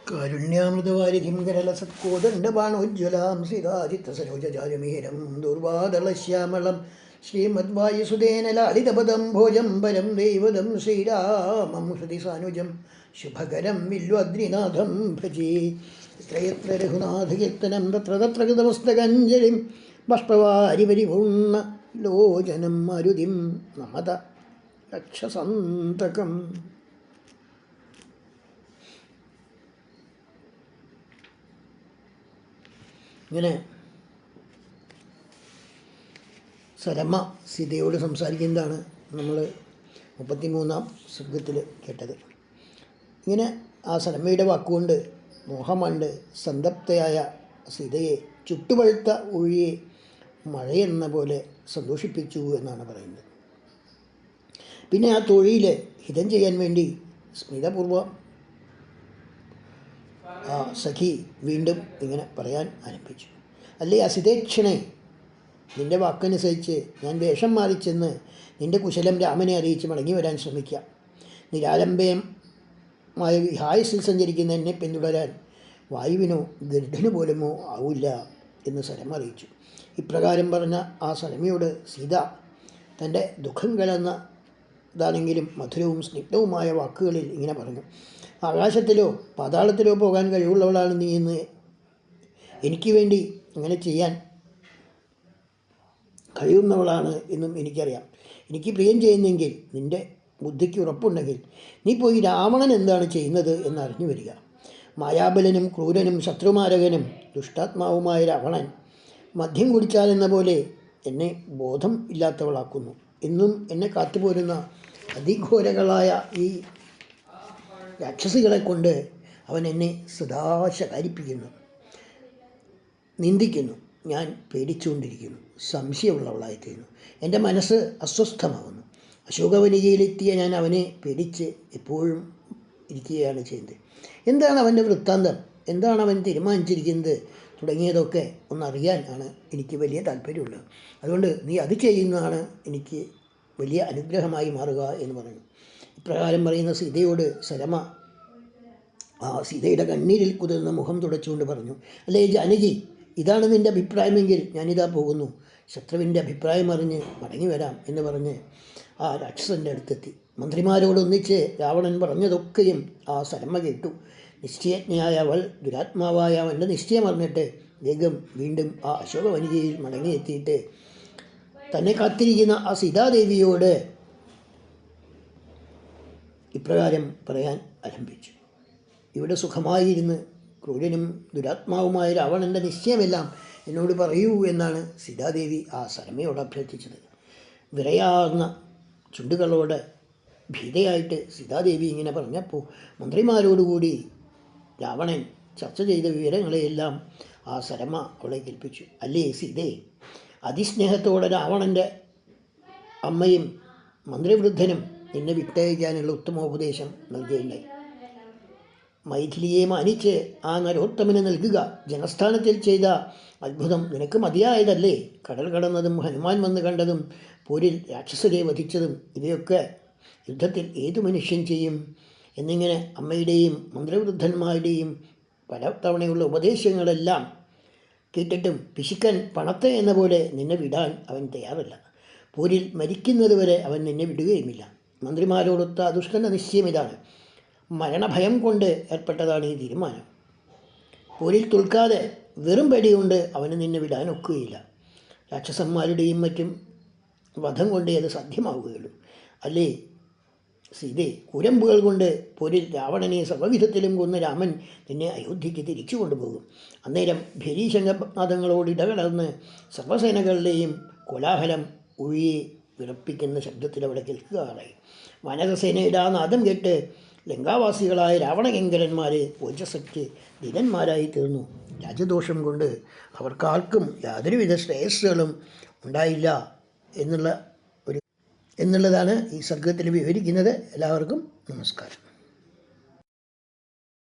കാരുണ്യാമൃതവാരിധിം കരലസത്കോദണ്ഡബാണോജ്വലാം സീതാചിത്രസരോജാരമീരം ദുർവാദളശ്യാമളം ശ്രീമദ്വായുസുതേന ലാളിതപദം ഭോജം പരം ദൈവതം ശ്രീരാമം ഹൃദി സാനുജം ശുഭകരം വില്വദ്രിനാഥം ഭജേ എത്രയെത്ര രഘുനാഥകീർത്തനം തത്ര തത്ര കൃതമസ്തകഞ്ജലിം ബാഷ്പവാരി പരിപൂർണ്ണ ലോചനം മരുതിം നമത രക്ഷസന്തകം. ഇങ്ങനെ സരമ സീതയോട് സംസാരിക്കുന്നതാണ് നമ്മൾ 33-ാം സർഗത്തിൽ കേട്ടത്. ഇങ്ങനെ ആ സരമയുടെ വാക്കുകൊണ്ട് മോഹമണ്ട് സന്തപ്തയായ സീതയെ ചുട്ടുപഴുത്ത ഒഴിയെ മഴയെന്ന പോലെ സന്തോഷിപ്പിച്ചു എന്നാണ് പറയുന്നത്. പിന്നെ ആ തൊഴിൽ ഹിതം ചെയ്യാൻ വേണ്ടി സ്മിതപൂർവം ആ സഖി വീണ്ടും ഇങ്ങനെ പറയാൻ ആരംഭിച്ചു. അല്ലേ അസിതേക്ഷണേ, നിൻ്റെ വാക്കനുസരിച്ച് ഞാൻ വേഷം മാറിച്ചെന്ന് നിൻ്റെ കുശലം രാമനെ അറിയിച്ച് മടങ്ങി വരാൻ ശ്രമിക്കാം. നിരാലംബയമായ വിഹായസിൽ സഞ്ചരിക്കുന്ന എന്നെ പിന്തുടരാൻ വായുവിനോ ഗരുഡനു പോലുമോ ആവില്ല എന്ന് സരമ അറിയിച്ചു. ഇപ്രകാരം പറഞ്ഞ ആ സരമയോട് സീത തൻ്റെ ദുഃഖം കലർന്നതാണെങ്കിലും മധുരവും സ്നിഗ്ധവുമായ വാക്കുകളിൽ ഇങ്ങനെ പറഞ്ഞു. ആകാശത്തിലോ പാതാളത്തിലോ പോകാൻ കഴിവുള്ളവളാണ് നീ എന്ന് എനിക്ക് വേണ്ടി അങ്ങനെ ചെയ്യാൻ കഴിയുന്നവളാണ് എന്നും എനിക്കറിയാം. എനിക്ക് പ്രിയം ചെയ്യുന്നെങ്കിൽ, നിൻ്റെ ബുദ്ധിക്ക് ഉറപ്പുണ്ടെങ്കിൽ നീ പോയി രാവണൻ എന്താണ് ചെയ്യുന്നത് എന്നറിഞ്ഞു വരിക. മായാബലനും ക്രൂരനും ശത്രുമാരകനും ദുഷ്ടാത്മാവുമായ രാവണൻ മദ്യം കുടിച്ചാലെന്ന പോലെ എന്നെ ബോധം ഇല്ലാത്തവളാക്കുന്നു. എന്നും എന്നെ കാത്തുപോരുന്ന അതിഘോരകളായ ഈ രാക്ഷസികളെ കൊണ്ട് അവൻ എന്നെ സദാ ശകാരിപ്പിക്കുന്നു, നിന്ദിക്കുന്നു. ഞാൻ പേടിച്ചുകൊണ്ടിരിക്കുന്നു, സംശയമുള്ളവളായിത്തീരുന്നു. എൻ്റെ മനസ്സ് അസ്വസ്ഥമാകുന്നു. അശോകവനികയിലെത്തിയ ഞാൻ അവനെ പേടിച്ച് എപ്പോഴും ഇരിക്കുകയാണ് ചെയ്യുന്നത്. എന്താണ് അവൻ്റെ വൃത്താന്തം, എന്താണ് അവൻ തീരുമാനിച്ചിരിക്കുന്നത് തുടങ്ങിയതൊക്കെ ഒന്നറിയാൻ ആണ് എനിക്ക് വലിയ താല്പര്യമുള്ളത്. അതുകൊണ്ട് നീ അത് ചെയ്യുന്നതാണ് എനിക്ക് വലിയ അനുഗ്രഹമായി മാറുക എന്ന് പറഞ്ഞു. ഇപ്രകാരം പറയുന്ന സീതയോട് സരമ ആ സീതയുടെ കണ്ണീരിൽ കുതിർന്ന മുഖം തുടച്ചുകൊണ്ട് പറഞ്ഞു. അല്ലേ ജാനകി, ഇതാണ് നിൻ്റെ അഭിപ്രായമെങ്കിൽ ഞാനിതാ പോകുന്നു. ശത്രുവിൻ്റെ അഭിപ്രായം അറിഞ്ഞ് മടങ്ങി വരാം എന്ന് പറഞ്ഞ് ആ രാക്ഷസൻ്റെ അടുത്തെത്തി. മന്ത്രിമാരോടൊന്നിച്ച് രാവണൻ പറഞ്ഞതൊക്കെയും ആ സരമ കേട്ടു. നിശ്ചയജ്ഞയായ അവൾ ദുരാത്മാവായ അവൻ്റെ നിശ്ചയം അറിഞ്ഞിട്ട് വേഗം വീണ്ടും ആ അശോകവനികയിൽ മടങ്ങിയെത്തിയിട്ട് തന്നെ കാത്തിരിക്കുന്ന ആ സീതാദേവിയോട് ഇപ്രകാരം പറയാൻ ആരംഭിച്ചു. ഇവിടെ സുഖമായിരുന്ന് ക്രൂരനും ദുരാത്മാവുമായ രാവണൻ്റെ നിശ്ചയമെല്ലാം എന്നോട് പറയൂ എന്നാണ് സീതാദേവി ആ സരമയോട് അഭ്യർത്ഥിച്ചത്. വിറയാർന്ന ചുണ്ടുകളോട് ഭീതയായിട്ട് സീതാദേവി ഇങ്ങനെ പറഞ്ഞപ്പോൾ മന്ത്രിമാരോടുകൂടി രാവണൻ ചർച്ച ചെയ്ത വിവരങ്ങളെയെല്ലാം ആ സരമ അവളെ കേൾപ്പിച്ചു. അല്ലേ സീതേ, അതിസ്നേഹത്തോടെ രാവണൻ്റെ അമ്മയും മന്ത്രിവൃദ്ധനും നിന്നെ വിട്ടയക്കാനുള്ള ഉത്തമോപദേശം നൽകുകയുണ്ടായി. മൈഥിലിയെ മാനിച്ച് ആ നരോത്തമന് നൽകുക. ജനസ്ഥാനത്തിൽ ചെയ്ത അത്ഭുതം നിനക്ക് മതിയായതല്ലേ? കടൽ കടന്നതും ഹനുമാൻ വന്ന് കണ്ടതും പോരിൽ രാക്ഷസരെ വധിച്ചതും ഇവയൊക്കെ യുദ്ധത്തിൽ ഏതു മനുഷ്യൻ ചെയ്യും എന്നിങ്ങനെ അമ്മയുടെയും മന്ത്രിവൃദ്ധന്മാരുടെയും പലതവണയുള്ള ഉപദേശങ്ങളെല്ലാം കേട്ടിട്ടും പിശുക്കൻ പണത്തെ എന്ന പോലെ നിന്നെ വിടാൻ അവൻ തയ്യാറല്ല. പോരിൽ മരിക്കുന്നത് വരെ അവൻ നിന്നെ വിടുകയുമില്ല. മന്ത്രിമാരോടൊത്ത ദുഷ്ടൻ്റെ നിശ്ചയം ഇതാണ്. മരണഭയം കൊണ്ട് ഏർപ്പെട്ടതാണ് ഈ തീരുമാനം. പോരിൽ തോൽക്കാതെ വെറും പേടികൊണ്ട് അവന് നിന്നെ വിടാനൊക്കുകയില്ല. രാക്ഷസന്മാരുടെയും മറ്റും വധം കൊണ്ടേ അത് സാധ്യമാവുകയുള്ളൂ. അല്ലേ സീതേ, കുരമ്പുകൾ കൊണ്ട് പോരിൽ രാവണനെ സർവ്വവിധത്തിലും കൊന്ന് രാമൻ നിന്നെ അയോധ്യയ്ക്ക് തിരിച്ചു കൊണ്ടുപോകും. അന്നേരം ഭരീശങ്കനാഥങ്ങളോട് ഇടകലർന്ന് സർവ്വസേനകളുടെയും കോലാഹലം ഒഴിയെ വിറപ്പിക്കുന്ന ശബ്ദത്തിൽ അവിടെ കേൾക്കുകയായി. വാനരസേനയുടെ ആ നാദം കേട്ട് ലങ്കാവാസികളായ രാവണകിങ്കരന്മാർ ഓജസ്സയ്ക്ക് ധീരന്മാരായി തീർന്നു. രാജദോഷം കൊണ്ട് അവർക്കാർക്കും യാതൊരുവിധ ശ്രേയസ്സുകളും ഉണ്ടായില്ല എന്നുള്ളതാണ് ഈ സർഗത്തിൽ വിവരിക്കുന്നത്. എല്ലാവർക്കും നമസ്കാരം.